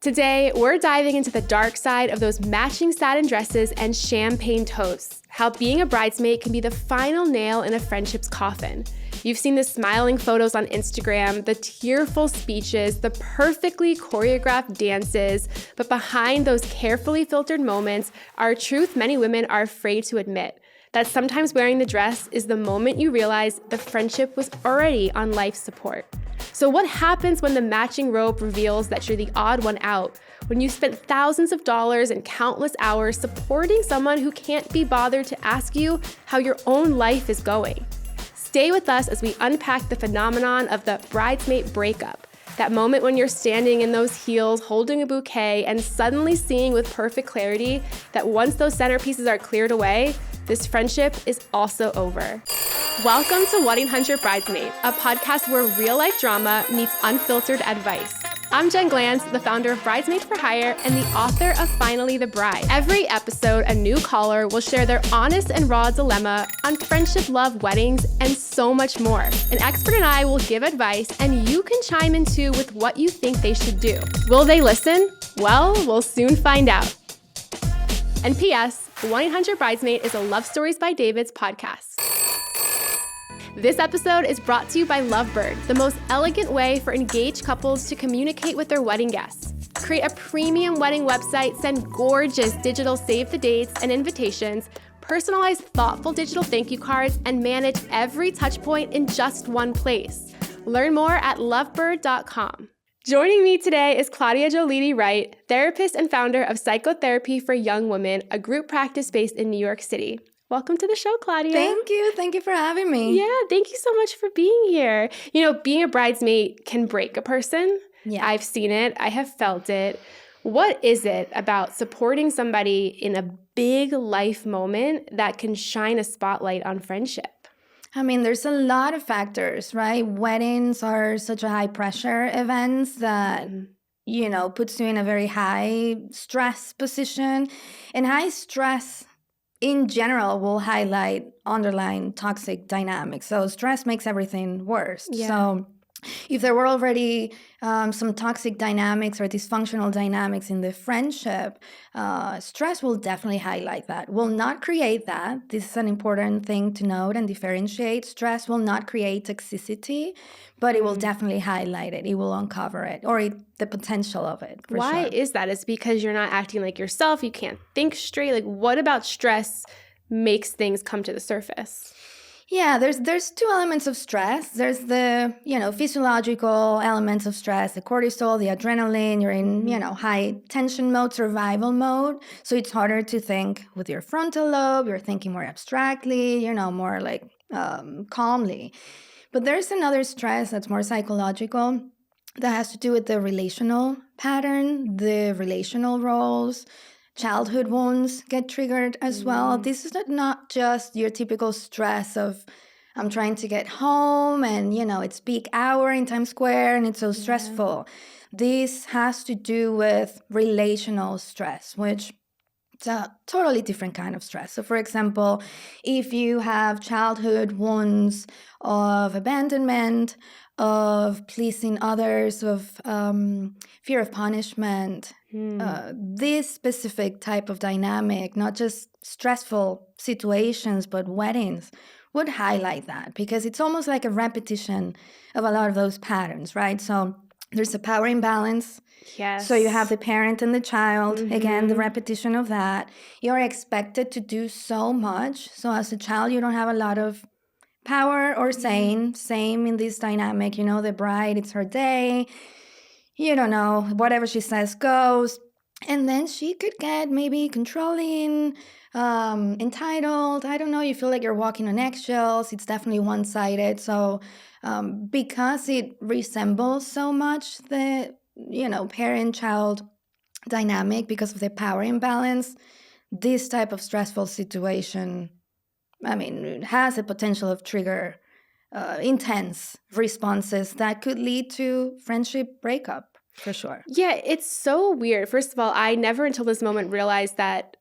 Today, we're diving into the dark side of those matching satin dresses and champagne toasts, how being a bridesmaid can be the final nail in a friendship's coffin. You've seen the smiling photos on Instagram, the tearful speeches, the perfectly choreographed dances, but behind those carefully filtered moments are a truth many women are afraid to admit, that sometimes wearing the dress is the moment you realize the friendship was already on life support. So what happens when the matching robe reveals that you're the odd one out, when you spent thousands of dollars and countless hours supporting someone who can't be bothered to ask you how your own life is going? Stay with us as we unpack the phenomenon of the bridesmaid breakup, that moment when you're standing in those heels holding a bouquet and suddenly seeing with perfect clarity that once those centerpieces are cleared away, this friendship is also over. Welcome to Wedding Hunter Bridesmaid, a podcast where real-life drama meets unfiltered advice. I'm Jen Glantz, the founder of Bridesmaid for Hire and the author of Finally the Bride. Every episode, a new caller will share their honest and raw dilemma on friendship, love, weddings, and so much more. An expert and I will give advice, and you can chime in too with what you think they should do. Will they listen? Well, we'll soon find out. And P.S., 1-800 Bridesmaid is a Love Stories by David's podcast. This episode is brought to you by Lovebird, the most elegant way for engaged couples to communicate with their wedding guests. Create a premium wedding website, send gorgeous digital save the dates and invitations, personalize thoughtful digital thank you cards, and manage every touch point in just one place. Learn more at lovebird.com. Joining me today is Claudia Joliti Wright, therapist and founder of Psychotherapy for Young Women, a group practice based in New York City. Welcome to the show, Claudia. Thank you. Thank you for having me. Yeah, thank you so much for being here. You know, being a bridesmaid can break a person. Yeah. I've seen it. I have felt it. What is it about supporting somebody in a big life moment that can shine a spotlight on friendship? I mean, there's a lot of factors, right? Weddings are such a high pressure events that, puts you in a very high stress position. And high stress in general will highlight underlying toxic dynamics. So stress makes everything worse. Yeah. So if there were already some toxic dynamics or dysfunctional dynamics in the friendship, stress will definitely highlight that. Will not create that. This is an important thing to note and differentiate. Stress will not create toxicity, but it will definitely highlight it. It will uncover it, or the potential of it. Why is that? It's because you're not acting like yourself. You can't think straight. Like, what about stress makes things come to the surface? Yeah, there's two elements of stress. There's the, physiological elements of stress, the cortisol, the adrenaline. You're in, high tension mode, survival mode. So it's harder to think with your frontal lobe. You're thinking more abstractly, more like calmly. But there's another stress that's more psychological that has to do with the relational pattern, the relational roles. Childhood wounds get triggered as well. This is not just your typical stress of I'm trying to get home and, it's peak hour in Times Square and it's so stressful. This has to do with relational stress, which it's a totally different kind of stress. So, for example, if you have childhood wounds of abandonment, of pleasing others, of fear of punishment, this specific type of dynamic, not just stressful situations, but weddings, would highlight that because it's almost like a repetition of a lot of those patterns, right? So there's a power imbalance. Yes. So you have the parent and the child, again, the repetition of that. You're expected to do so much. So as a child, you don't have a lot of power or saying. Same in this dynamic, the bride, it's her day. You don't know, whatever she says goes. And then she could get maybe controlling, entitled. I don't know, you feel like you're walking on eggshells. It's definitely one-sided. So because it resembles so much the, parent-child dynamic because of the power imbalance, this type of stressful situation, it has a potential of trigger intense responses that could lead to friendship breakup, for sure. Yeah, it's so weird. First of all, I never until this moment realized that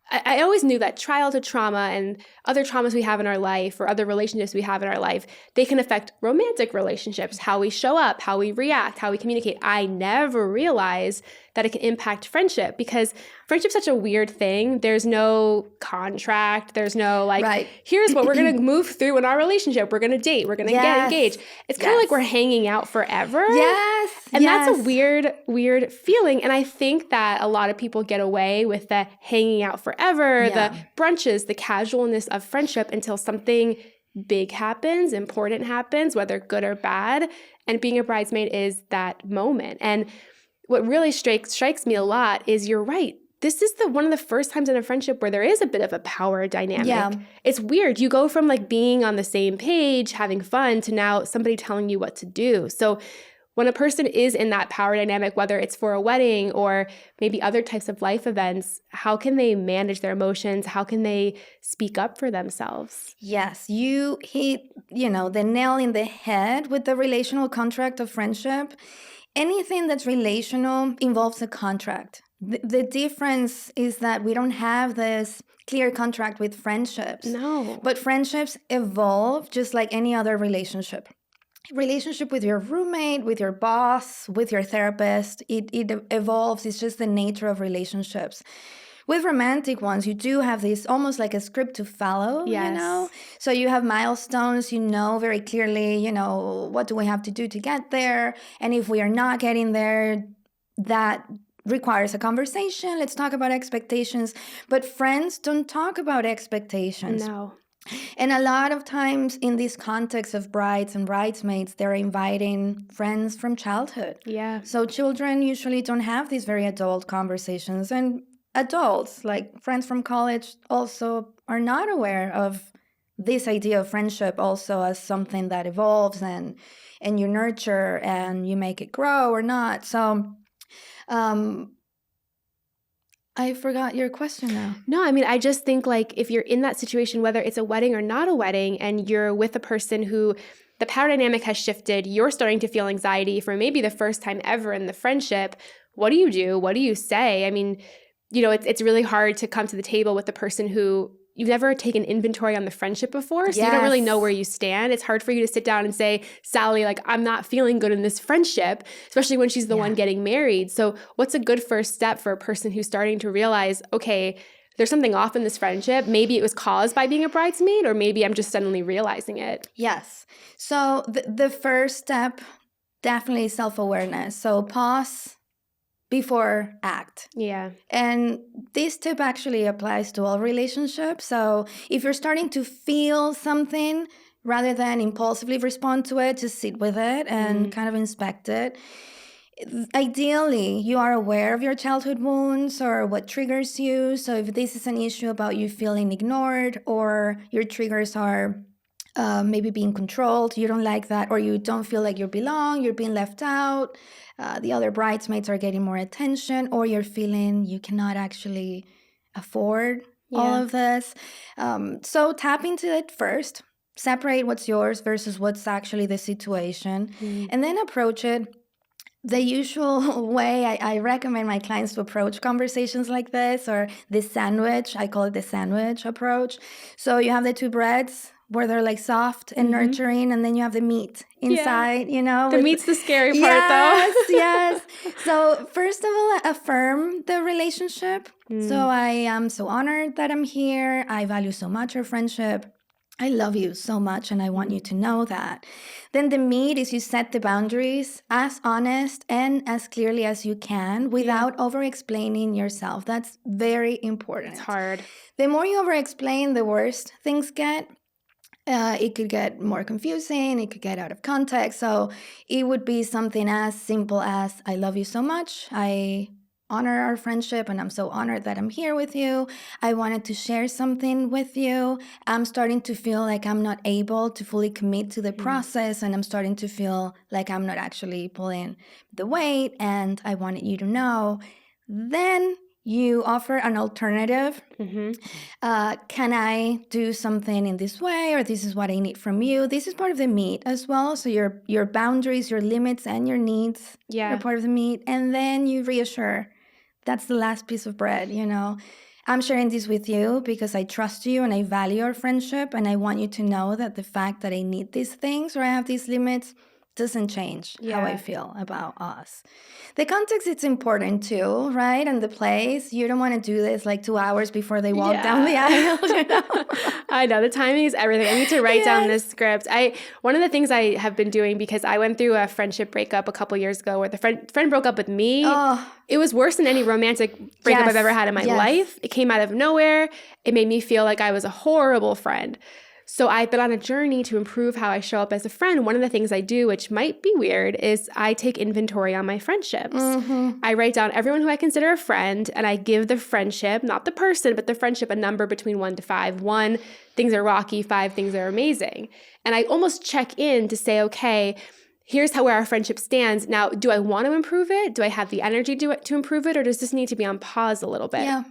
I always knew that childhood trauma and other traumas we have in our life or other relationships we have in our life, they can affect romantic relationships, how we show up, how we react, how we communicate. I never realized that it can impact friendship because friendship's such a weird thing. There's no contract. There's no Right. here's what we're going to move through in our relationship. We're going to date. We're going to get engaged. It's kind of like we're hanging out forever. Yes. And that's a weird feeling. And I think that a lot of people get away with the hanging out forever, the brunches, the casualness of friendship until something big happens, important happens, whether good or bad. And being a bridesmaid is that moment. And what really strikes me a lot is you're right. This is one of the first times in a friendship where there is a bit of a power dynamic. Yeah. It's weird. You go from being on the same page, having fun, to now somebody telling you what to do. So when a person is in that power dynamic, whether it's for a wedding or maybe other types of life events, how can they manage their emotions? How can they speak up for themselves? Yes, you hit, the nail in the head with the relational contract of friendship. Anything that's relational involves a contract. The difference is that we don't have this clear contract with friendships. No. But friendships evolve just like any other relationship. Relationship with your roommate, with your boss, with your therapist, it evolves. It's just the nature of relationships. With romantic ones, you do have this almost like a script to follow, So you have milestones, very clearly, what do we have to do to get there? And if we are not getting there, that requires a conversation. Let's talk about expectations. But friends don't talk about expectations. No. And a lot of times in this context of brides and bridesmaids, they're inviting friends from childhood. Yeah. So children usually don't have these very adult conversations. And adults, like friends from college, also are not aware of this idea of friendship also as something that evolves and you nurture and you make it grow or not. So I forgot your question now. No, I just think if you're in that situation, whether it's a wedding or not a wedding, and you're with a person who the power dynamic has shifted, you're starting to feel anxiety for maybe the first time ever in the friendship. What do you do? What do you say? It's really hard to come to the table with the person who you've never taken inventory on the friendship before, so you don't really know where you stand. It's hard for you to sit down and say, Sally, I'm not feeling good in this friendship, especially when she's the one getting married. So what's a good first step for a person who's starting to realize, okay, there's something off in this friendship. Maybe it was caused by being a bridesmaid, or maybe I'm just suddenly realizing it. Yes. So the first step, definitely self-awareness. So pause before act. Yeah. And this tip actually applies to all relationships. So if you're starting to feel something, rather than impulsively respond to it, just sit with it and kind of inspect it. Ideally, you are aware of your childhood wounds or what triggers you. So if this is an issue about you feeling ignored, or your triggers are maybe being controlled, you don't like that, or you don't feel like you belong, you're being left out, the other bridesmaids are getting more attention, or you're feeling you cannot actually afford all of this. So tap into it first. Separate what's yours versus what's actually the situation, and then approach it. The usual way I recommend my clients to approach conversations like this, or this sandwich, I call it the sandwich approach. So you have the two breads where they're soft and nurturing, and then you have the meat inside, The meat's the scary part, though. Yes. So first of all, affirm the relationship. So I am so honored that I'm here. I value so much our friendship. I love you so much, and I want you to know that. Then the meat is you set the boundaries as honest and as clearly as you can without over-explaining yourself. That's very important. It's hard. The more you over-explain, the worse things get. It could get more confusing. It could get out of context. So it would be something as simple as, I love you so much. I honor our friendship, and I'm so honored that I'm here with you. I wanted to share something with you. I'm starting to feel like I'm not able to fully commit to the process, and I'm starting to feel like I'm not actually pulling the weight, and I wanted you to know. Then you offer an alternative. Can I do something in this way, or this is what I need from you? This is part of the meat as well. So your boundaries, your limits, and your needs are part of the meat. And then you reassure. That's the last piece of bread, I'm sharing this with you because I trust you and I value our friendship. And I want you to know that the fact that I need these things or I have these limits doesn't change how I feel about us. The context, it's important too, right? And the place. You don't want to do this like 2 hours before they walk down the aisle. You know? I know. The timing is everything. I need to write down this script. One of the things I have been doing, because I went through a friendship breakup a couple years ago where the friend broke up with me. Oh. It was worse than any romantic breakup I've ever had in my life. It came out of nowhere. It made me feel like I was a horrible friend. So I've been on a journey to improve how I show up as a friend. One of the things I do, which might be weird, is I take inventory on my friendships. Mm-hmm. I write down everyone who I consider a friend, and I give the friendship, not the person, but the friendship, a number between 1 to 5. 1, things are rocky. 5, things are amazing. And I almost check in to say, okay, here's where our friendship stands. Now, do I want to improve it? Do I have the energy to improve it? Or does this need to be on pause a little bit? Yeah.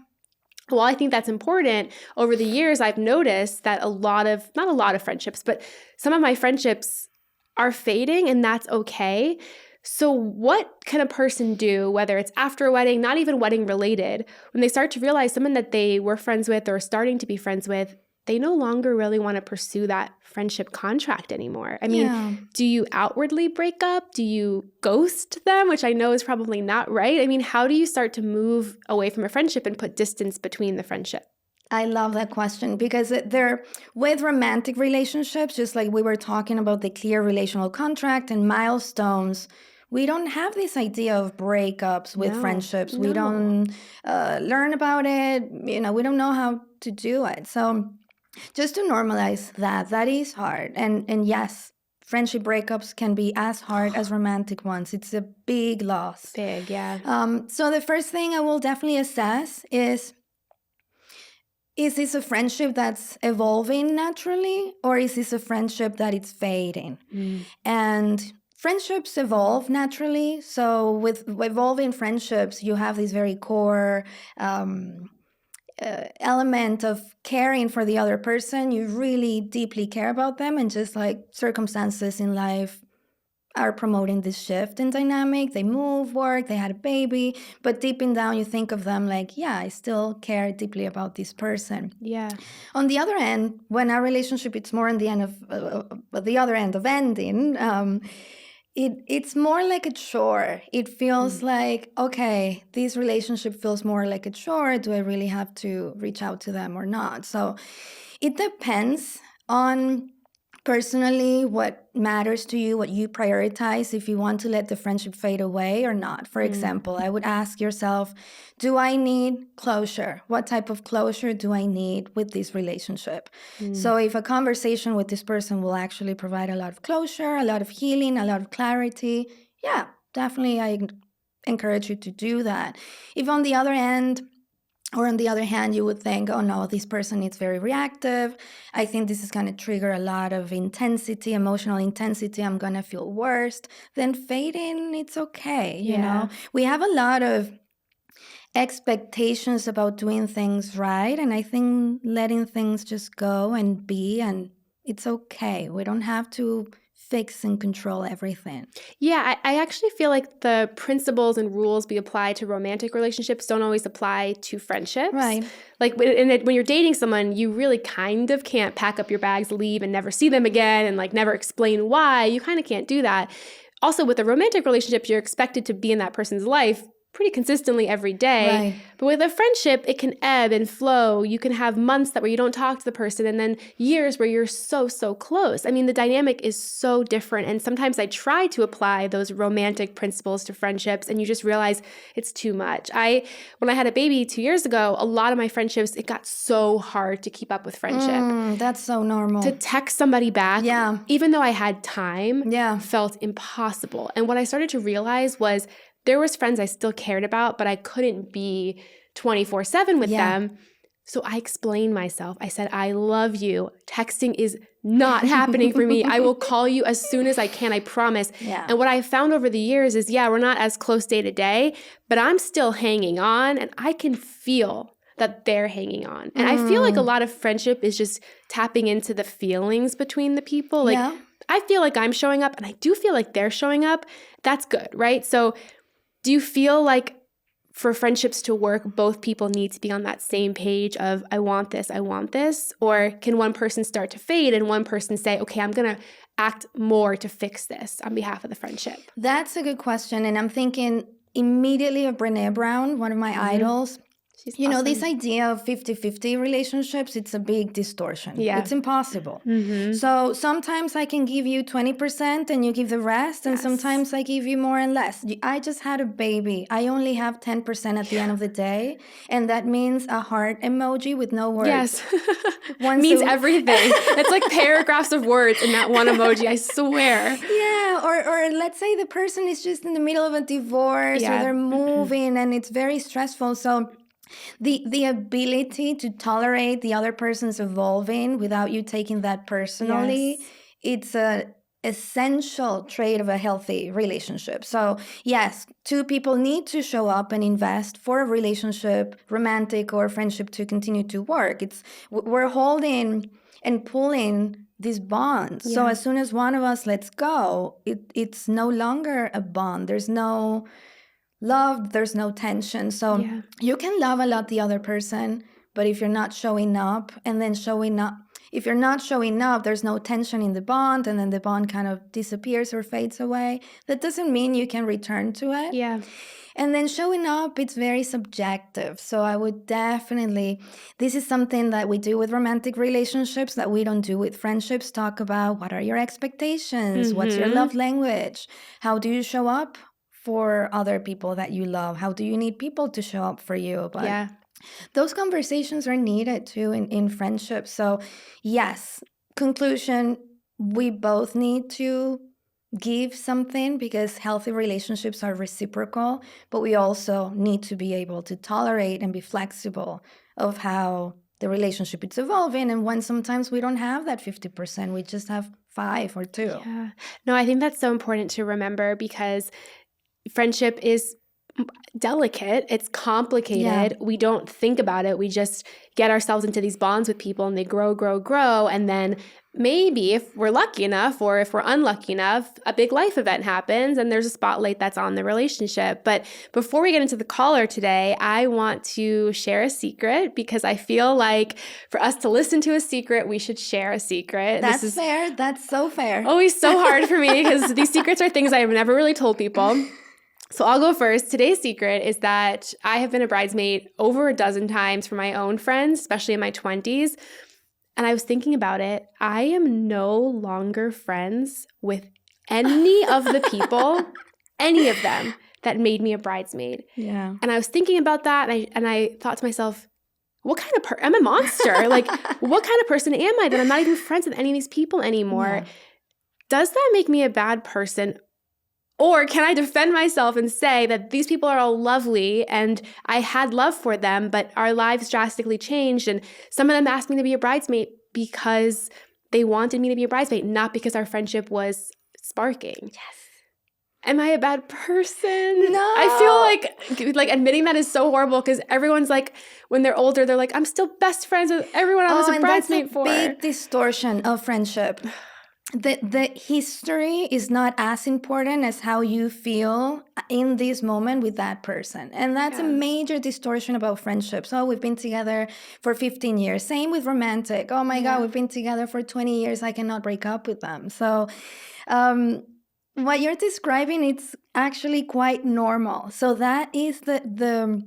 Well, I think that's important. Over the years, I've noticed that not a lot of friendships, but some of my friendships are fading, and that's okay. So what can a person do, whether it's after a wedding, not even wedding related, when they start to realize someone that they were friends with or starting to be friends with, they no longer really want to pursue that friendship contract anymore? I mean, do you outwardly break up? Do you ghost them, which I know is probably not right? I mean, how do you start to move away from a friendship and put distance between the friendship? I love that question because they're with romantic relationships, just like we were talking about the clear relational contract and milestones. We don't have this idea of breakups with friendships. We don't learn about it. We don't know how to do it. So just to normalize that is hard. And yes, friendship breakups can be as hard as romantic ones. It's a big loss. Big, yeah. So the first thing I will definitely assess is this a friendship that's evolving naturally, or is this a friendship that it's fading? And friendships evolve naturally. So with evolving friendships, you have this very core element of caring for the other person. You really deeply care about them, and just like circumstances in life are promoting this shift in dynamic. They move, work, they had a baby, but deep in down you think of them like, yeah, I still care deeply about this person. Yeah. On the other end, when our relationship, it's more on the end of the other end of ending, it's more like a chore. It feels like, okay, this relationship feels more like a chore. Do I really have to reach out to them or not? So it depends on personally what matters to you, what you prioritize, if you want to let the friendship fade away or not. For example, I would ask yourself, do I need closure? What type of closure do I need with this relationship? So if a conversation with this person will actually provide a lot of closure, a lot of healing, a lot of clarity, yeah, definitely I encourage you to do that. If on the other end, or on the other hand, you would think, oh no, this person is very reactive. I think this is going to trigger a lot of intensity, emotional intensity. I'm going to feel worse. Then fading, it's okay. You know, we have a lot of expectations about doing things right. And I think letting things just go and be, and it's okay. We don't have to fix and control everything. Yeah, I actually feel like the principles and rules we apply to romantic relationships don't always apply to friendships. Right. Like when you're dating someone, you really kind of can't pack up your bags, leave, and never see them again, and like never explain why. You kind of can't do that. Also, with a romantic relationship, you're expected to be in that person's life pretty consistently every day. Right. But with a friendship, it can ebb and flow. You can have months where you don't talk to the person, and then years where you're so close. I mean, the dynamic is so different. And sometimes I try to apply those romantic principles to friendships, and you just realize it's too much. When I had a baby 2 years ago, a lot of my friendships, it got so hard to keep up with friendship. That's so normal. To text somebody back, even though I had time, felt impossible. And what I started to realize was there was friends I still cared about, but I couldn't be 24/7 with them. So I explained myself. I said, I love you. Texting is not happening for me. I will call you as soon as I can, I promise. Yeah. And what I found over the years is, we're not as close day to day, but I'm still hanging on, and I can feel that they're hanging on. And I feel like a lot of friendship is just tapping into the feelings between the people. Like, I feel like I'm showing up, and I do feel like they're showing up. That's good, right? So do you feel like for friendships to work, both people need to be on that same page of, I want this, I want this? Or can one person start to fade and one person say, okay, I'm going to act more to fix this on behalf of the friendship? That's a good question. And I'm thinking immediately of Brené Brown, one of my idols. She's You know, awesome. this idea of 50-50 relationships, it's a big distortion. Yeah. It's impossible. So sometimes I can give you 20% and you give the rest, and Yes. sometimes I give you more and less. I just had a baby. I only have 10% at the end of the day, and that means a heart emoji with no words. Yes. Once Means a- everything. It's like paragraphs of words in that one emoji, I swear. Yeah, or let's say the person is just in the middle of a divorce or Yeah. they're moving and it's very stressful. So the ability to tolerate the other person's evolving without you taking that personally, Yes. it's a essential trait of a healthy relationship. So yes, two people need to show up and invest for a relationship, romantic or friendship, to continue to work. We're holding and pulling these bonds. So Yeah. as soon as one of us lets go, it's no longer a bond. There's no love, there's no tension. So Yeah. you can love a lot the other person, but if you're not showing up, and then if you're not showing up, there's no tension in the bond, and then the bond kind of disappears or fades away. That doesn't mean you can return to it. Yeah. And then showing up, it's very subjective. So I would definitely, this is something that we do with romantic relationships that we don't do with friendships. Talk about, what are your expectations? What's your love language? How do you show up for other people that you love? How do you need people to show up for you? But Yeah. those conversations are needed too in friendships. So yes, conclusion, we both need to give something because healthy relationships are reciprocal, but we also need to be able to tolerate and be flexible of how the relationship is evolving. And when sometimes we don't have that 50%, we just have 5 or 2. Yeah. No, I think that's so important to remember because friendship is delicate. It's complicated. Yeah. We don't think about it. We just get ourselves into these bonds with people and they grow, grow, grow. And then maybe if we're lucky enough or if we're unlucky enough, a big life event happens and there's a spotlight that's on the relationship. But before we get into the caller today, I want to share a secret because I feel like for us to listen to a secret, we should share a secret. That's fair. That's so fair. Always so hard for me because these secrets are things I have never really told people. So I'll go first. Today's secret is that I have been a bridesmaid over a dozen times for my own friends, especially in my 20s. And I was thinking about it. I am no longer friends with any of the people, any of them that made me a bridesmaid. Yeah. And I was thinking about that and I thought to myself, what kind of I'm a monster. Like, what kind of person am I that I'm not even friends with any of these people anymore? Yeah. Does that make me a bad person? Or can I defend myself and say that these people are all lovely and I had love for them, but our lives drastically changed and some of them asked me to be a bridesmaid because they wanted me to be a bridesmaid, not because our friendship was sparking. Yes. Am I a bad person? No. I feel like admitting that is so horrible because everyone's like, when they're older, they're like, I'm still best friends with everyone I was a bridesmaid for. That's a big distortion of friendship. The history is not as important as how you feel in this moment with that person. And that's a major distortion about friendships. Oh, we've been together for 15 years. Same with romantic. Oh my God, we've been together for 20 years. I cannot break up with them. So what you're describing, it's actually quite normal. So that is the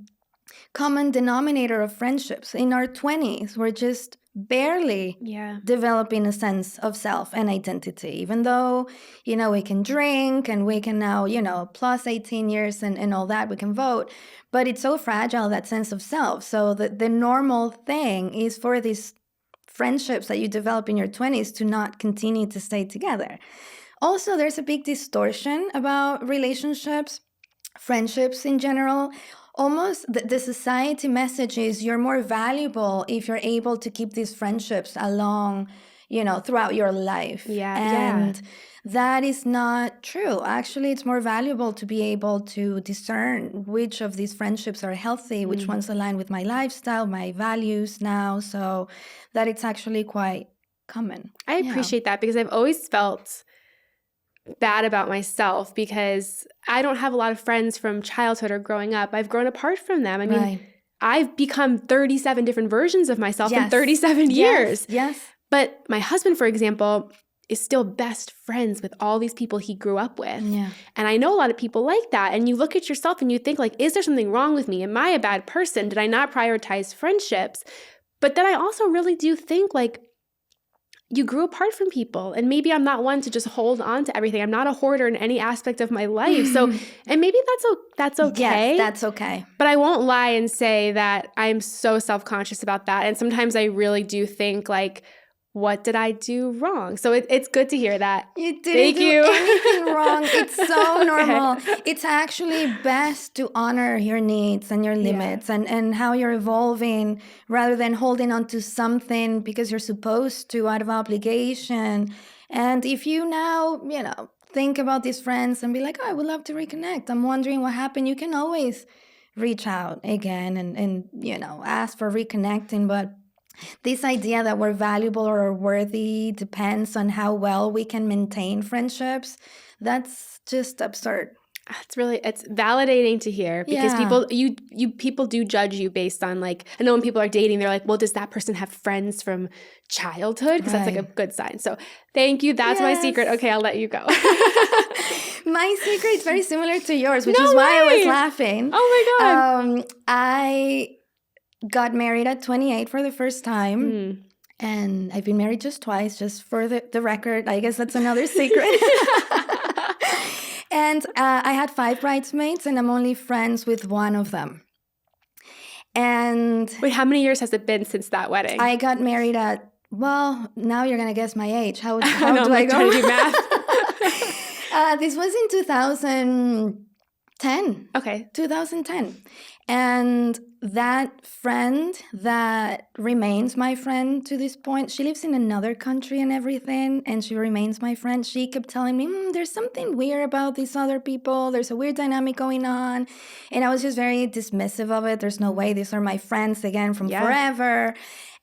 common denominator of friendships. In our 20s, we're just barely developing a sense of self and identity, even though, we can drink and we can now, plus 18 years and all that, we can vote. But it's so fragile, that sense of self. So the normal thing is for these friendships that you develop in your 20s to not continue to stay together. Also, there's a big distortion about relationships, friendships in general. Almost the society message is you're more valuable if you're able to keep these friendships along, throughout your life. And that is not true. Actually, it's more valuable to be able to discern which of these friendships are healthy, which ones align with my lifestyle, my values now. So that it's actually quite common. I appreciate that because I've always felt bad about myself because I don't have a lot of friends from childhood or growing up. I've grown apart from them. I mean, Right. I've become 37 different versions of myself in Yes. 37 years. Yes. But my husband, for example, is still best friends with all these people he grew up with. Yeah. And I know a lot of people like that. And you look at yourself and you think like, is there something wrong with me? Am I a bad person? Did I not prioritize friendships? But then I also really do think like, you grew apart from people, and maybe I'm not one to just hold on to everything. I'm not a hoarder in any aspect of my life. So, and maybe that's okay. Yes, that's okay. But I won't lie and say that I'm so self-conscious about that. And sometimes I really do think like, what did I do wrong? So it's good to hear that. You didn't Thank do you. anything wrong. It's so normal. Okay. It's actually best to honor your needs and your limits and how you're evolving rather than holding on to something because you're supposed to out of obligation. And if you now, think about these friends and be like, oh, I would love to reconnect. I'm wondering what happened. You can always reach out again and ask for reconnecting. But this idea that we're valuable or worthy depends on how well we can maintain friendships. That's just absurd. It's validating to hear because people do judge you based on like, I know when people are dating, they're like, well, does that person have friends from childhood? Because that's like a good sign. So thank you. That's my secret. Okay, I'll let you go. My secret is very similar to yours, which is why I was laughing. Oh my God. I got married at 28 for the first time. And I've been married just twice, just for the record. I guess that's another secret. And I had 5 bridesmaids, and I'm only friends with one of them. And wait, how many years has it been since that wedding? I got married at, well, now you're going to guess my age. How do I go? Trying to do math. This was in 2010. Okay. 2010. And that friend that remains my friend to this point, she lives in another country and everything, and she remains my friend. She kept telling me, there's something weird about these other people. There's a weird dynamic going on. And I was just very dismissive of it. There's no way. These are my friends again from forever.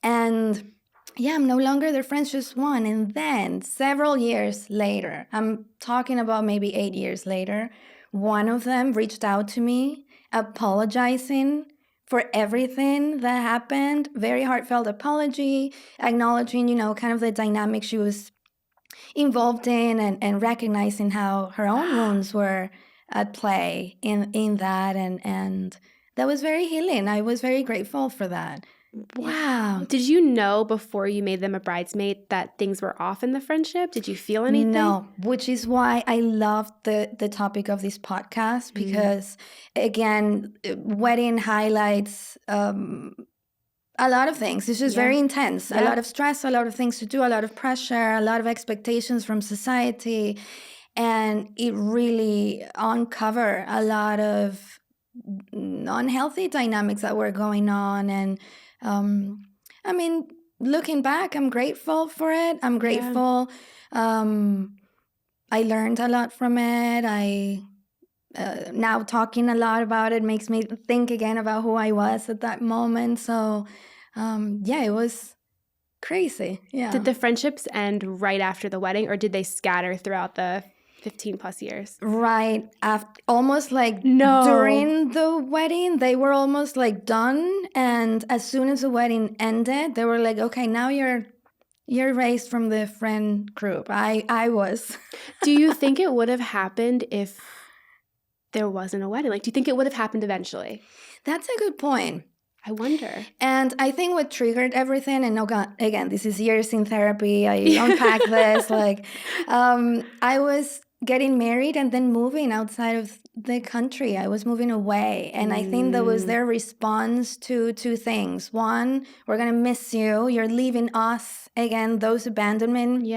And I'm no longer their friends, just one. And then several years later, I'm talking about maybe 8 years later, one of them reached out to me apologizing for everything that happened. Very heartfelt apology, acknowledging, kind of the dynamic she was involved in and recognizing how her own wounds were at play in that. And that was very healing. I was very grateful for that. Wow. Did you know before you made them a bridesmaid that things were off in the friendship? Did you feel anything? No, which is why I loved the topic of this podcast because, again, wedding highlights a lot of things. It's just very intense. A lot of stress, a lot of things to do, a lot of pressure, a lot of expectations from society. And it really uncovered a lot of unhealthy dynamics that were going on. And I mean, looking back, I'm grateful for it. I'm grateful. I learned a lot from it. I now talking a lot about it makes me think again about who I was at that moment. So, it was crazy. Yeah. Did the friendships end right after the wedding, or did they scatter throughout the 15 plus years? Right after, almost like during the wedding, they were almost like done. And as soon as the wedding ended, they were like, okay, now you're erased from the friend group. I was. Do you think it would have happened if there wasn't a wedding? Like, do you think it would have happened eventually? That's a good point. I wonder. And I think what triggered everything, and again, this is years in therapy. I unpack this. I was getting married and then moving outside of the country. I was moving away. And I think that was their response to 2 things. One, we're going to miss you. You're leaving us. Again, those abandonment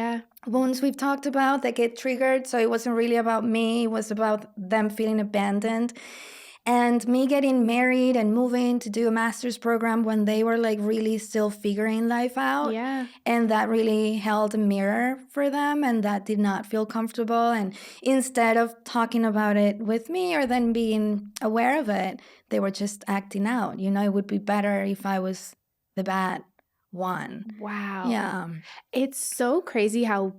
wounds we've talked about that get triggered. So it wasn't really about me. It was about them feeling abandoned. And me getting married and moving to do a master's program when they were like really still figuring life out. Yeah. And that really held a mirror for them, and that did not feel comfortable. And instead of talking about it with me or then being aware of it, they were just acting out. It would be better if I was the bad one. Wow. Yeah. It's so crazy how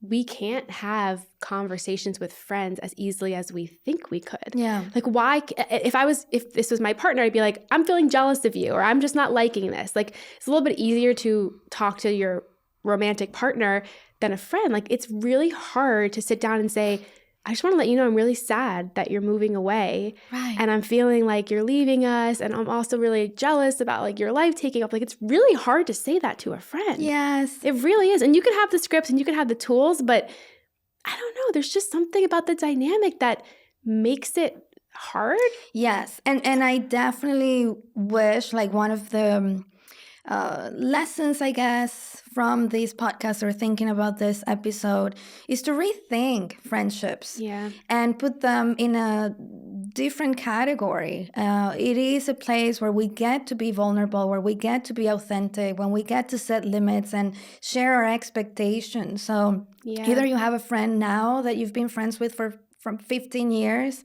we can't have conversations with friends as easily as we think we could. Yeah. Like, why, if this was my partner, I'd be like, I'm feeling jealous of you, or I'm just not liking this. Like, it's a little bit easier to talk to your romantic partner than a friend. Like, it's really hard to sit down and say, I just want to let you know I'm really sad that you're moving away. Right. And I'm feeling like you're leaving us. And I'm also really jealous about like your life taking up. Like, it's really hard to say that to a friend. Yes. It really is. And you can have the scripts and you can have the tools, but I don't know. There's just something about the dynamic that makes it hard. Yes. And I definitely wish, like, one of the lessons, I guess, from this podcast or thinking about this episode is to rethink friendships. Yeah. And put them in a different category. It is a place where we get to be vulnerable, where we get to be authentic, when we get to set limits and share our expectations. So either you have a friend now that you've been friends with from 15 years,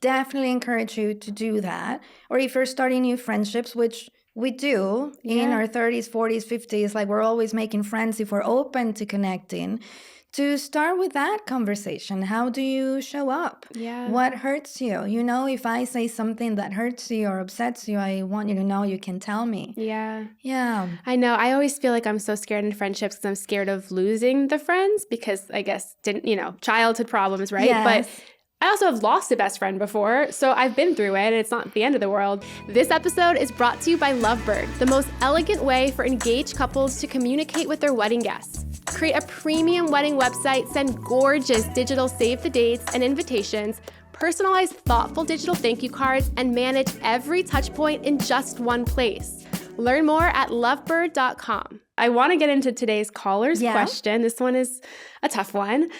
definitely encourage you to do that. Or if you're starting new friendships, which we do in our 30s, 40s, 50s, like we're always making friends if we're open to connecting, to start with that conversation. How do you show up? Yeah. What hurts you? You know, if I say something that hurts you or upsets you, I want you to know you can tell me. Yeah. Yeah. I know. I always feel like I'm so scared in friendships because I'm scared of losing the friends because I guess, childhood problems, right? Yes. But I also have lost a best friend before, so I've been through it, and it's not the end of the world. This episode is brought to you by Lovebird, the most elegant way for engaged couples to communicate with their wedding guests. Create a premium wedding website, send gorgeous digital save the dates and invitations, personalize thoughtful digital thank you cards, and manage every touch point in just one place. Learn more at lovebird.com. I want to get into today's caller's question. This one is a tough one.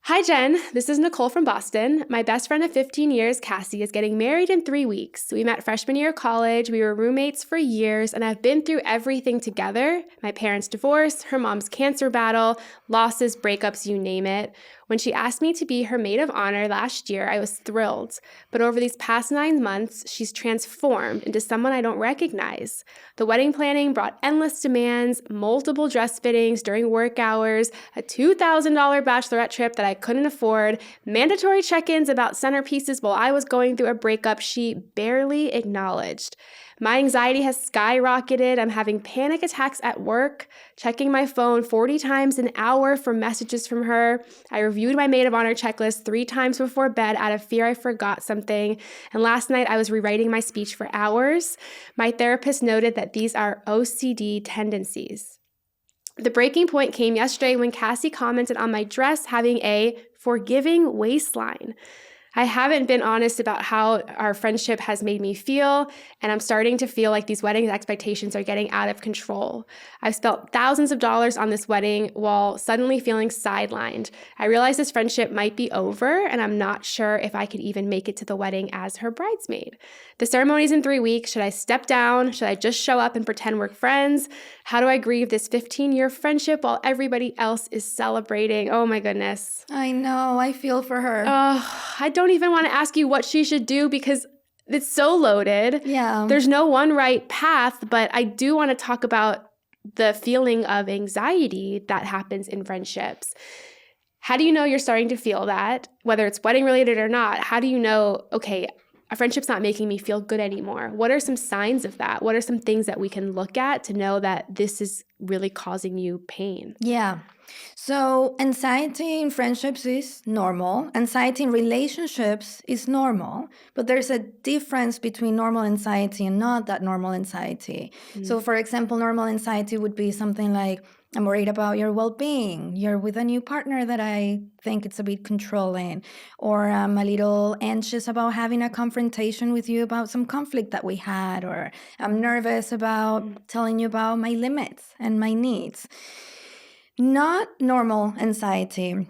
Hi, Jen. This is Nicole from Boston. My best friend of 15 years, Cassie, is getting married in 3 weeks. We met freshman year of college. We were roommates for years, and I've been through everything together. My parents' divorce, her mom's cancer battle, losses, breakups, you name it. When she asked me to be her maid of honor last year, I was thrilled. But over these past 9 months, she's transformed into someone I don't recognize. The wedding planning brought endless demands, multiple dress fittings during work hours, a $2,000 bachelorette trip that I couldn't afford, mandatory check-ins about centerpieces while I was going through a breakup she barely acknowledged. My anxiety has skyrocketed. I'm having panic attacks at work, checking my phone 40 times an hour for messages from her. I reviewed my maid of honor checklist 3 times before bed out of fear I forgot something. And last night I was rewriting my speech for hours. My therapist noted that these are OCD tendencies. The breaking point came yesterday when Cassie commented on my dress having a forgiving waistline. I haven't been honest about how our friendship has made me feel, and I'm starting to feel like these wedding expectations are getting out of control. I've spent thousands of dollars on this wedding while suddenly feeling sidelined. I realize this friendship might be over, and I'm not sure if I could even make it to the wedding as her bridesmaid. The ceremony's in 3 weeks. Should I step down? Should I just show up and pretend we're friends? How do I grieve this 15-year friendship while everybody else is celebrating? Oh my goodness. I know. I feel for her. I don't even want to ask you what she should do because it's so loaded. Yeah. There's no one right path, but I do want to talk about the feeling of anxiety that happens in friendships. How do you know you're starting to feel that, whether it's wedding related or not? How do you know, okay, a friendship's not making me feel good anymore? What are some signs of that? What are some things that we can look at to know that this is really causing you pain? Yeah. So anxiety in friendships is normal. Anxiety in relationships is normal. But there's a difference between normal anxiety and not that normal anxiety. So for example, normal anxiety would be something like, I'm worried about your well-being. You're with a new partner that I think it's a bit controlling. Or I'm a little anxious about having a confrontation with you about some conflict that we had. Or I'm nervous about telling you about my limits and my needs. Not normal anxiety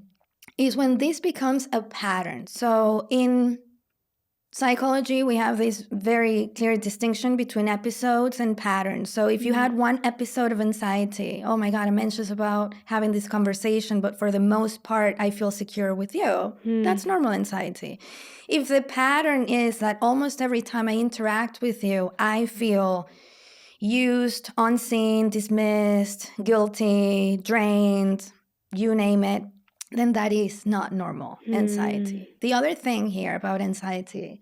is when this becomes a pattern. So in psychology, we have this very clear distinction between episodes and patterns. So if you had one episode of anxiety, oh my God, I'm anxious about having this conversation, but for the most part, I feel secure with you. That's normal anxiety. If the pattern is that almost every time I interact with you, I feel used, unseen, dismissed, guilty, drained, you name it, then that is not normal anxiety. The other thing here about anxiety,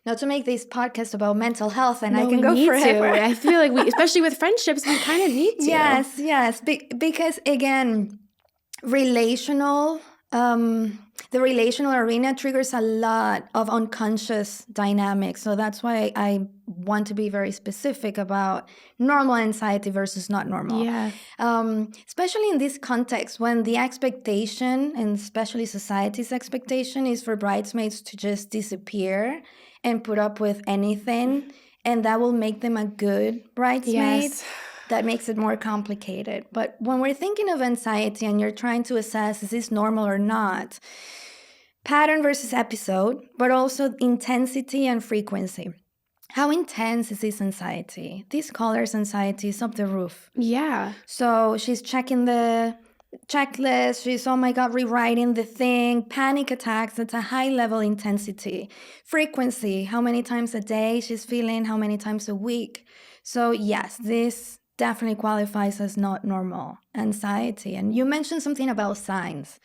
not to make this podcast about mental health, and I can go forever. I feel like especially with friendships, we kind of need to. Yes. Because again, the relational arena triggers a lot of unconscious dynamics. So that's why I want to be very specific about normal anxiety versus not normal. Yeah. Especially in this context when the expectation, and especially society's expectation, is for bridesmaids to just disappear and put up with anything, and that will make them a good bridesmaid. Yes. That makes it more complicated. But when we're thinking of anxiety and you're trying to assess, is this normal or not? Pattern versus episode, but also intensity and frequency. How intense is this anxiety? This caller's anxiety is up the roof. Yeah. So she's checking the checklist. She's, oh my God, rewriting the thing. Panic attacks, that's a high level intensity. Frequency, how many times a day she's feeling, how many times a week. So yes, this definitely qualifies as not normal anxiety. And you mentioned something about signs.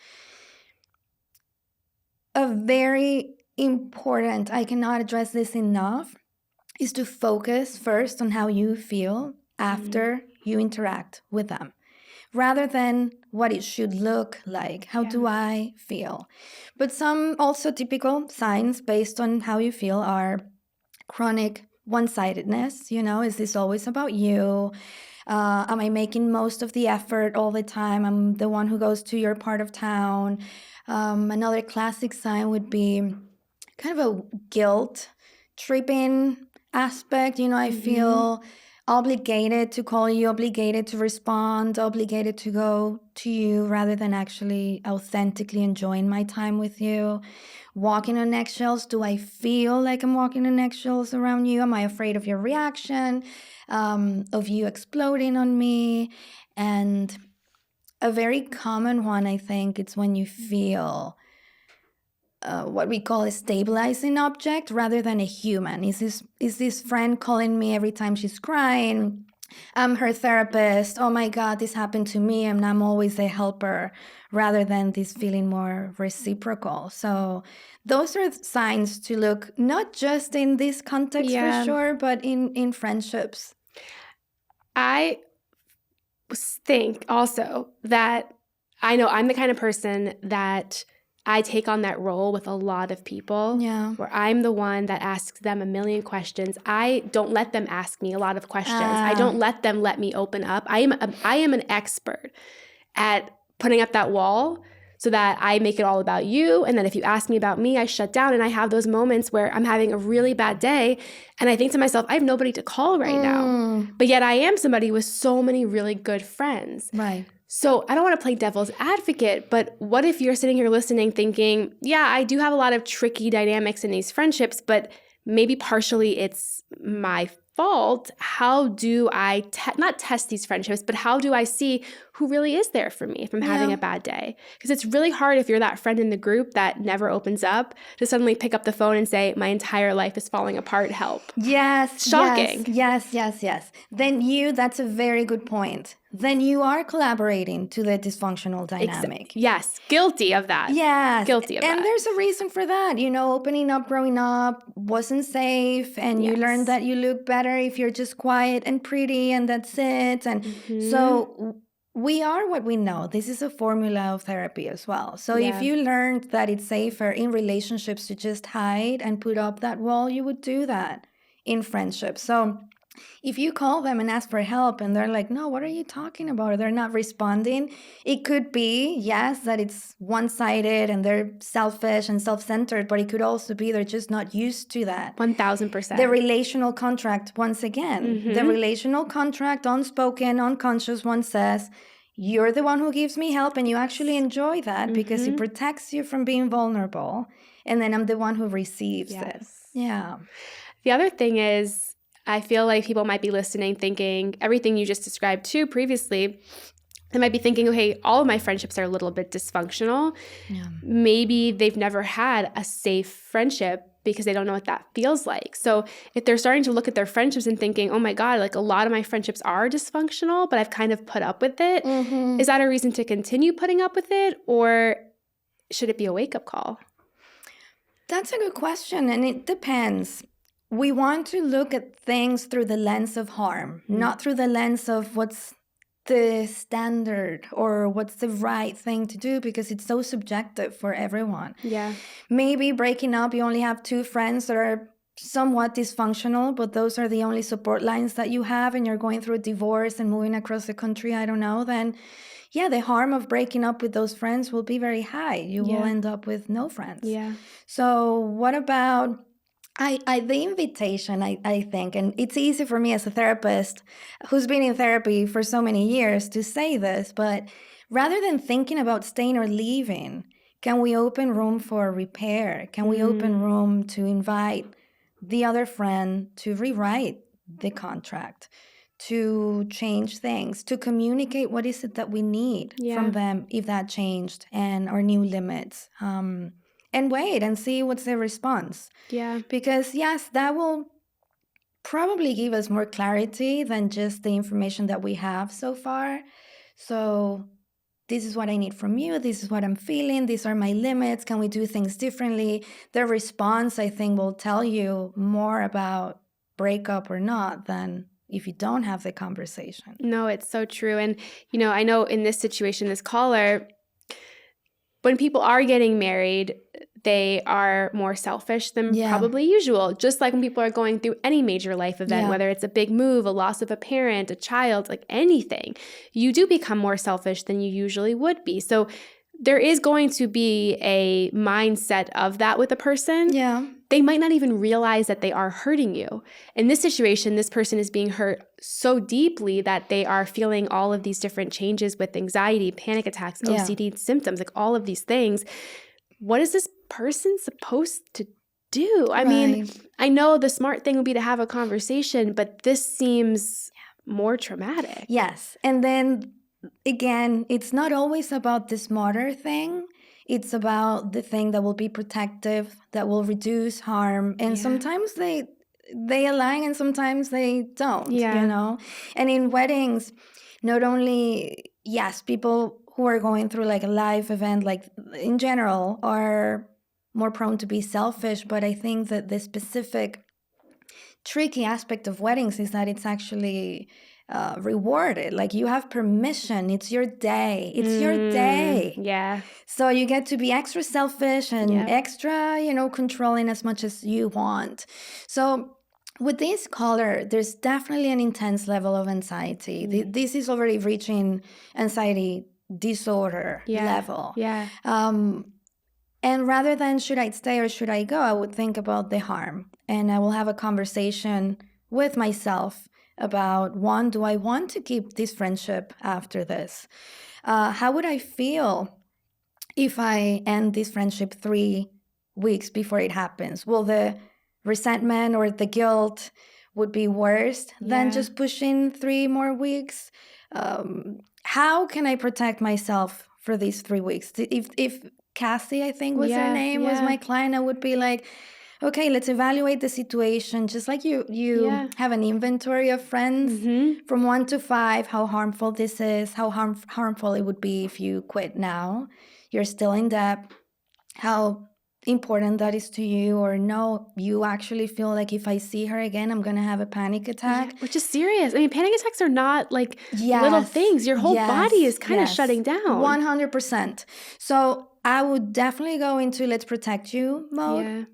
A very important, I cannot address this enough, is to focus first on how you feel after you interact with them, rather than what it should look like. How do I feel? But some also typical signs based on how you feel are chronic one-sidedness. Is this always about you? Am I making most of the effort all the time? I'm the one who goes to your part of town. Another classic sign would be kind of a guilt-tripping aspect. I feel obligated to call you, obligated to respond, obligated to go to you rather than actually authentically enjoying my time with you. Walking on eggshells. Do I feel like I'm walking on eggshells around you? Am I afraid of your reaction, of you exploding on me? And a very common one, I think, it's when you feel what we call a stabilizing object rather than a human. Is this friend calling me every time she's crying? I'm her therapist. Oh my God, this happened to me, and I'm always a helper, rather than this feeling more reciprocal. So those are signs to look, not just in this context for sure, but in friendships. I think also that I know I'm the kind of person that I take on that role with a lot of people, where I'm the one that asks them a million questions. I don't let them ask me a lot of questions. I don't let them let me open up. I am an expert at putting up that wall so that I make it all about you. And then if you ask me about me, I shut down, and I have those moments where I'm having a really bad day and I think to myself, I have nobody to call right now. But yet I am somebody with so many really good friends. Right. So I don't want to play devil's advocate, but what if you're sitting here listening thinking, yeah, I do have a lot of tricky dynamics in these friendships, but maybe partially it's my fault. How do I not test these friendships, but how do I see who really is there for me if I'm having a bad day? Because it's really hard if you're that friend in the group that never opens up to suddenly pick up the phone and say, my entire life is falling apart, help. Yes. Shocking. Yes. Then that's a very good point. Then you are collaborating to the dysfunctional dynamic. Yes. Guilty of that. Yes. Guilty of that. And there's a reason for that. Opening up growing up wasn't safe, and you learned that you look better if you're just quiet and pretty, and that's it. And so we are what we know. This is a formula of therapy as well. So if you learned that it's safer in relationships to just hide and put up that wall, you would do that in friendships. So if you call them and ask for help and they're like, no, what are you talking about? Or they're not responding, it could be, yes, that it's one-sided and they're selfish and self-centered, but it could also be they're just not used to that. 1,000%. The relational contract, once again, the relational contract, unspoken, unconscious one says, you're the one who gives me help, and you actually enjoy that because it protects you from being vulnerable. And then I'm the one who receives it. Yeah. The other thing is, I feel like people might be listening thinking everything you just described too previously. They might be thinking, okay, all of my friendships are a little bit dysfunctional. Yeah. Maybe they've never had a safe friendship because they don't know what that feels like. So if they're starting to look at their friendships and thinking, oh my God, like a lot of my friendships are dysfunctional, but I've kind of put up with it. Is that a reason to continue putting up with it, or should it be a wake-up call? That's a good question, and it depends. We want to look at things through the lens of harm, not through the lens of what's the standard or what's the right thing to do, because it's so subjective for everyone. Yeah. Maybe breaking up, you only have 2 friends that are somewhat dysfunctional, but those are the only support lines that you have, and you're going through a divorce and moving across the country, I don't know, then yeah, the harm of breaking up with those friends will be very high. You will end up with no friends. Yeah. So what about the invitation, I think, and it's easy for me as a therapist who's been in therapy for so many years to say this, but rather than thinking about staying or leaving, can we open room for repair? Can we open room to invite the other friend to rewrite the contract, to change things, to communicate what is it that we need from them if that changed, and our new limits, and wait and see what's their response. Yeah. Because yes, that will probably give us more clarity than just the information that we have so far. So this is what I need from you. This is what I'm feeling. These are my limits. Can we do things differently? Their response, I think, will tell you more about breakup or not than if you don't have the conversation. No, it's so true. And, I know in this situation, this caller, when people are getting married, they are more selfish than probably usual. Just like when people are going through any major life event, whether it's a big move, a loss of a parent, a child, like anything, you do become more selfish than you usually would be. So there is going to be a mindset of that with a person. Yeah. They might not even realize that they are hurting you. In this situation, this person is being hurt so deeply that they are feeling all of these different changes with anxiety, panic attacks, OCD symptoms, like all of these things. What is this person supposed to do? I mean, I know the smart thing would be to have a conversation, but this seems more traumatic. Yes. And then again, it's not always about the smarter thing. It's about the thing that will be protective, that will reduce harm. And sometimes they align and sometimes they don't, And in weddings, not only, yes, people who are going through like a life event, like in general, are more prone to be selfish. But I think that the specific tricky aspect of weddings is that it's actually rewarded. Like you have permission. It's your day. It's your day. Yeah. So you get to be extra selfish and extra, controlling as much as you want. So with this caller, there's definitely an intense level of anxiety. This is already reaching anxiety disorder level. Yeah. And rather than should I stay or should I go, I would think about the harm. And I will have a conversation with myself about, one, do I want to keep this friendship after this? How would I feel if I end this friendship 3 weeks before it happens? Will the resentment or the guilt would be worse than just pushing 3 more weeks? How can I protect myself for these 3 weeks? If Cassie, I think was her name, was my client, I would be like, okay, let's evaluate the situation. Just like you have an inventory of friends from 1 to 5, how harmful this is, how harmful it would be if you quit now. You're still in debt. How important that is to you, or no, you actually feel like if I see her again, I'm going to have a panic attack. Which is serious. I mean, panic attacks are not like little things. Your whole body is kind of shutting down. 100%. So I would definitely go into let's protect you mode. Yeah.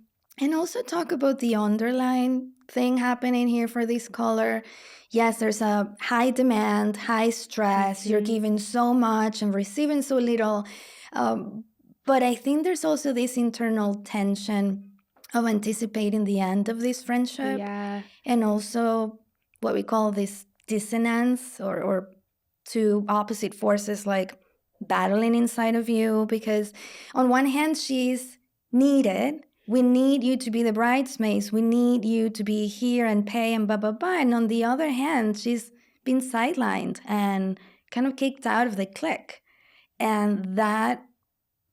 And also talk about the underlying thing happening here for this caller. Yes, there's a high demand, high stress. You're giving so much and receiving so little. But I think there's also this internal tension of anticipating the end of this friendship. Yeah. And also what we call this dissonance or two opposite forces like battling inside of you. Because on one hand, she's needed. We need you to be the bridesmaids. We need you to be here and pay and blah, blah, blah. And on the other hand, she's been sidelined and kind of kicked out of the clique. And that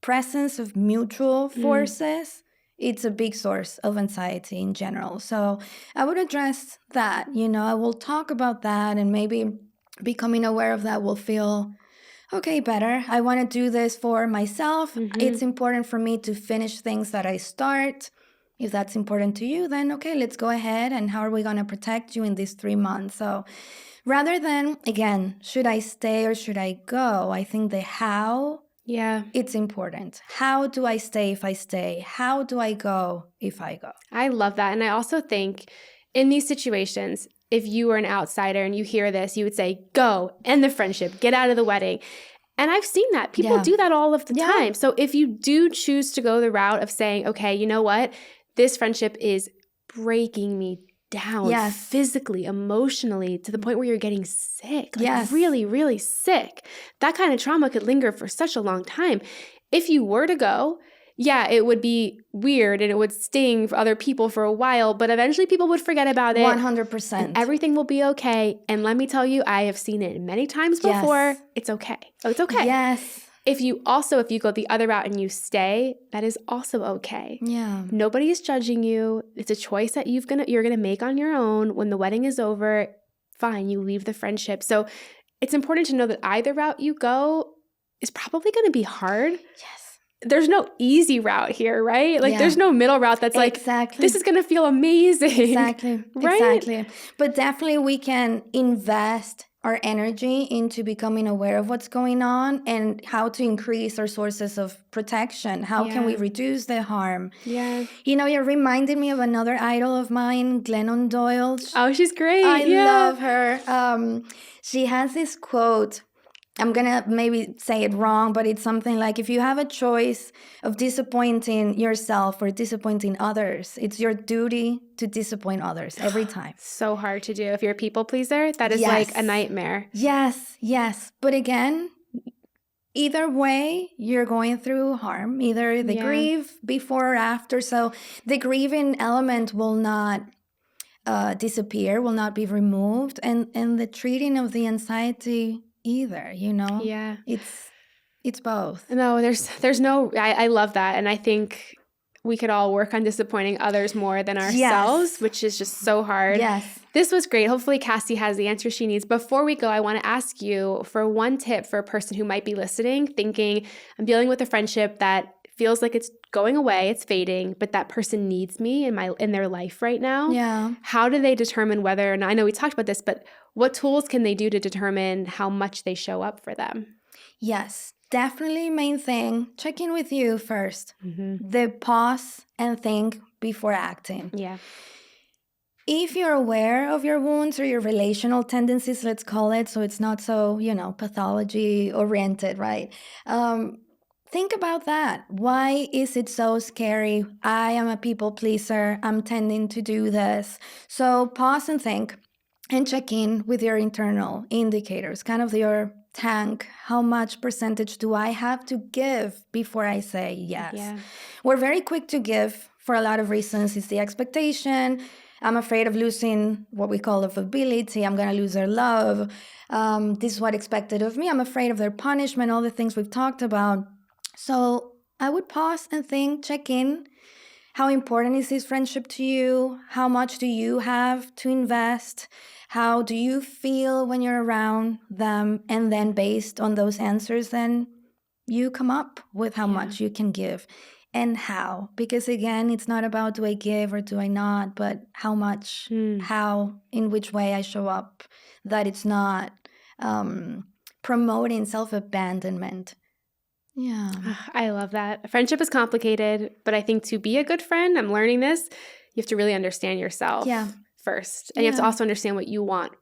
presence of mutual forces it's a big source of anxiety in general. So I would address that. I will talk about that, and maybe becoming aware of that will feel okay, better. I want to do this for myself. It's important for me to finish things that I start. If that's important to you, then okay, let's go ahead. And how are we going to protect you in these 3 months? So rather than, again, should I stay or should I go? I think the how, it's important. How do I stay if I stay? How do I go if I go? I love that. And I also think in these situations, if you were an outsider and you hear this, you would say, go, end the friendship, get out of the wedding. And I've seen that. People do that all of the time. So if you do choose to go the route of saying, okay, you know what? This friendship is breaking me down physically, emotionally, to the point where you're getting sick, really, really sick. That kind of trauma could linger for such a long time. If you were to go, it would be weird and it would sting for other people for a while, but eventually people would forget about it. 100%. And everything will be okay. And let me tell you, I have seen it many times before. It's okay. Oh, it's okay. Yes. If you go the other route and you stay, that is also okay. Yeah. Nobody is judging you. It's a choice that you're gonna make on your own. When the wedding is over, fine, you leave the friendship. So it's important to know that either route you go is probably going to be hard. Yes. There's no easy route here, right? There's no middle route that's this is going to feel amazing. Exactly. Right? Exactly. But definitely we can invest our energy into becoming aware of what's going on and how to increase our sources of protection. How can we reduce the harm? Yeah. You're reminding me of another idol of mine, Glennon Doyle. Oh, she's great. I love her. She has this quote. I'm going to maybe say it wrong, but it's something like, if you have a choice of disappointing yourself or disappointing others, it's your duty to disappoint others every time. So hard to do. If you're a people pleaser, that is like a nightmare. Yes. But again, either way, you're going through harm, either the grief before or after. So the grieving element will not disappear, will not be removed. And the treating of the anxiety either, Yeah. It's both. No, there's no, I love that. And I think we could all work on disappointing others more than ourselves, which is just so hard. Yes. This was great. Hopefully Cassie has the answer she needs. Before we go, I want to ask you for one tip for a person who might be listening, thinking, I'm dealing with a friendship that feels like it's going away, it's fading, but that person needs me in their life right now. Yeah. How do they determine whether, and I know we talked about this, but what tools can they do to determine how much they show up for them? Yes, definitely main thing, check in with you first. Mm-hmm. The pause and think before acting. Yeah. If you're aware of your wounds or your relational tendencies, let's call it, so it's not so, pathology oriented, right? Think about that. Why is it so scary? I am a people pleaser. I'm tending to do this. So pause and think and check in with your internal indicators, kind of your tank. How much percentage do I have to give before I say yes? Yeah. We're very quick to give for a lot of reasons. It's the expectation. I'm afraid of losing what we call lovability. I'm going to lose their love. This is what expected of me. I'm afraid of their punishment, all the things we've talked about. So I would pause and think, check in. How important is this friendship to you? How much do you have to invest? How do you feel when you're around them? And then based on those answers, then you come up with how much you can give and how. Because again, it's not about do I give or do I not, but how much, how, in which way I show up, that it's not promoting self-abandonment. Yeah. I love that. Friendship is complicated, but I think to be a good friend, I'm learning this, you have to really understand yourself first. And you have to also understand what you want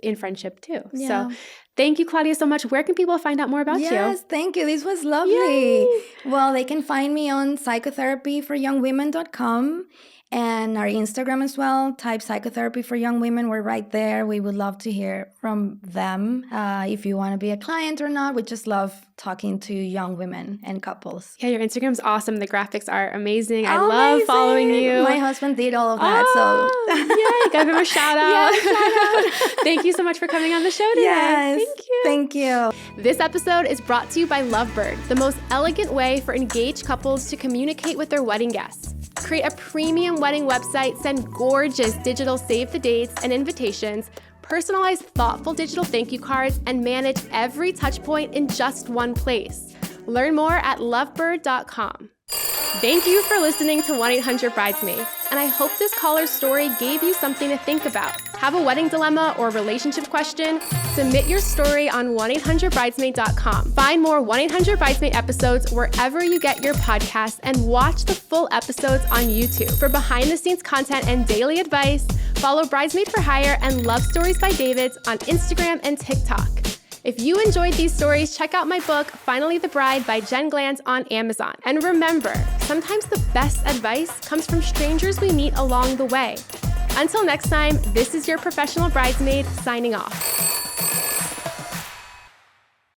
in friendship too. Yeah. So thank you, Claudia, so much. Where can people find out more about you? Yes, thank you. This was lovely. Yay. Well, they can find me on psychotherapyforyoungwomen.com and our Instagram as well. Type Psychotherapy for Young Women. We're right there. We would love to hear from them. If you want to be a client or not, we just love talking to young women and couples. Yeah, your Instagram's awesome. The graphics are amazing. I love following you. My husband did all of that. Yay, give him a shout out. Yes, shout out. Thank you so much for coming on the show today. Yes, thank you. Thank you. This episode is brought to you by Lovebird, the most elegant way for engaged couples to communicate with their wedding guests. create a premium wedding website, send gorgeous digital save the dates and invitations, personalize thoughtful digital thank you cards, and manage every touch point in just one place. Learn more at lovebird.com. Thank you for listening to 1-800-Bridesmaid, and I hope this caller's story gave you something to think about. Have a wedding dilemma or relationship question? Submit your story on 1-800-Bridesmaid.com. Find more 1-800-Bridesmaid episodes wherever you get your podcasts, and watch the full episodes on YouTube. For behind-the-scenes content and daily advice, follow Bridesmaid for Hire and Love Stories by Davids on Instagram and TikTok. If you enjoyed these stories, check out my book, Finally the Bride by Jen Glantz on Amazon. And remember, sometimes the best advice comes from strangers we meet along the way. Until next time, this is your professional bridesmaid signing off.